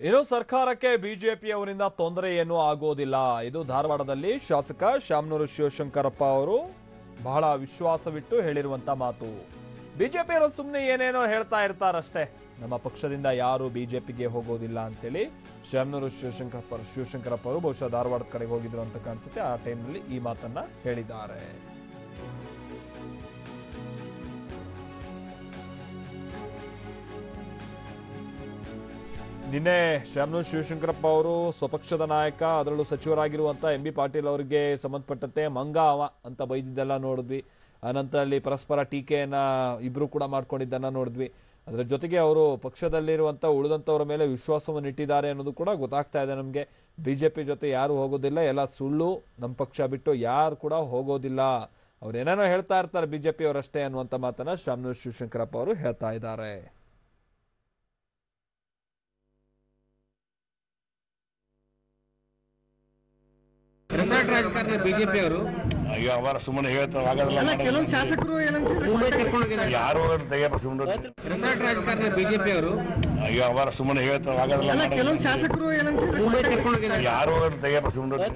ಇನ್ನು ಸರ್ಕಾರಕ್ಕೆ ಬಿಜೆಪಿಯವರಿಂದ ತೊಂದರೆ ಏನೂ ಆಗೋದಿಲ್ಲ. ಇದು ಧಾರವಾಡದಲ್ಲಿ ಶಾಸಕ ಶಾಮನೂರು ಶಿವಶಂಕರಪ್ಪ ಅವರು ಬಹಳ ವಿಶ್ವಾಸವಿಟ್ಟು ಹೇಳಿರುವಂತ ಮಾತು. ಬಿಜೆಪಿಯವರು ಸುಮ್ಮನೆ ಏನೇನೋ ಹೇಳ್ತಾ ಇರ್ತಾರಷ್ಟೇ, ನಮ್ಮ ಪಕ್ಷದಿಂದ ಯಾರು ಬಿಜೆಪಿಗೆ ಹೋಗೋದಿಲ್ಲ ಅಂತೇಳಿ ಶಾಮನೂರು ಶಿವಶಂಕರಪ್ಪ ಅವರು ಬಹುಶಃ ಧಾರವಾಡದ ಕಡೆಗೆ ಹೋಗಿದ್ರು ಅಂತ ಕಾಣಿಸುತ್ತೆ. ಆ ಟೈಮ್ನಲ್ಲಿ ಈ ಮಾತನ್ನ ಹೇಳಿದ್ದಾರೆ. ನಿನ್ನೆ ಶಾಮನೂರು ಶಿವಶಂಕರಪ್ಪ ಅವರು ಸ್ವಪಕ್ಷದ ನಾಯಕ, ಅದರಲ್ಲೂ ಸಚಿವರಾಗಿರುವಂಥ MB ಪಾಟೀಲ್ ಅವರಿಗೆ ಸಂಬಂಧಪಟ್ಟಂತೆ ಮಂಗ ಅವ ಅಂತ ಬೈದಿದ್ದೆಲ್ಲ ನೋಡಿದ್ವಿ. ಅನಂತರಲ್ಲಿ ಪರಸ್ಪರ ಟೀಕೆಯನ್ನ ಇಬ್ರು ಕೂಡ ಮಾಡ್ಕೊಂಡಿದ್ದನ್ನ ನೋಡಿದ್ವಿ. ಅದರ ಜೊತೆಗೆ ಅವರು ಪಕ್ಷದಲ್ಲಿರುವಂಥ ಉಳಿದಂಥವ್ರ ಮೇಲೆ ವಿಶ್ವಾಸವನ್ನು ಇಟ್ಟಿದ್ದಾರೆ ಅನ್ನೋದು ಕೂಡ ಗೊತ್ತಾಗ್ತಾ ಇದೆ ನಮಗೆ. ಬಿಜೆಪಿ ಜೊತೆ ಯಾರು ಹೋಗೋದಿಲ್ಲ, ಎಲ್ಲ ಸುಳ್ಳು, ನಮ್ಮ ಪಕ್ಷ ಬಿಟ್ಟು ಯಾರು ಕೂಡ ಹೋಗೋದಿಲ್ಲ, ಅವ್ರೇನೇನೋ ಹೇಳ್ತಾ ಇರ್ತಾರೆ ಬಿಜೆಪಿ ಅವರಷ್ಟೇ ಅನ್ನುವಂಥ ಮಾತನ್ನ ಶಾಮನೂರು ಶಿವಶಂಕರಪ್ಪ ಅವರು ಹೇಳ್ತಾ ಇದ್ದಾರೆ. ರೆಸಾರ್ಟ್ ರಾಜಕಾರಣ ಬಿಜೆಪಿ ಅವರು ಅವರ ಸುಮ್ಮನೆ ಹೇಳ್ತಾರೆ. ಕೆಲವೊಂದು ಶಾಸಕರು ಮುಂಬೈ ಕರ್ಕೊಂಡು ಯಾರು ಸುಮ್ಮನೆ ರೆಸಾರ್ಟ್ ರಾಜಕಾರಣ ಬಿಜೆಪಿ ಅವರು ಅವರ ಸುಮ್ಮನೆ ಹೇಳ್ತಾರೆ. ಕೆಲವೊಂದು ಶಾಸಕರು ಮುಂಬೈ ಕರ್ಕೊಂಡು ಯಾರು ಸುಮ್ಮನೆ